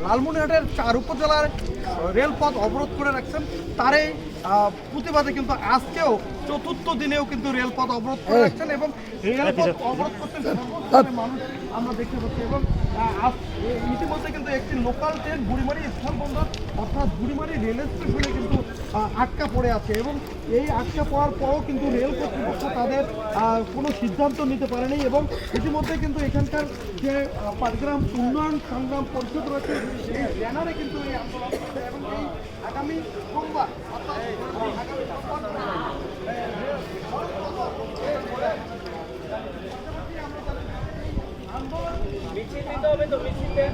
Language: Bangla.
লালমনিরহাটের 4 উপজেলার রেলপথ অবরোধ করে রাখছেন, তারই প্রতিবাদে কিন্তু আজকেও চতুর্থ দিনেও কিন্তু রেলপথ অবরোধ করে রাখছেন এবং রেলপথ অবরোধ করতে মানুষ আমরা দেখতে পাচ্ছি। এবং ইতিমধ্যে কিন্তু একটি লোকাল ট্রেন বুড়িমারি স্থলবন্দর অর্থাৎ বুড়িমারি রেল স্টেশনে কিন্তু আটকা পড়ে আছে এবং এই আটকা পড়ার পরও কিন্তু রেল কর্তৃপক্ষ তাদের কোনো সিদ্ধান্ত নিতে পারেনি এবং ইতিমধ্যে কিন্তু এখানকার যে পাটগ্রাম উন্নয়ন সংগ্রাম পরিষদ রয়েছে এই ব্যানারে কিন্তু এই আন্দোলন করছে এবং এই আগামী সোমবার অর্থাৎ আগামী মিছিল দিতে হবে তো মিছিলে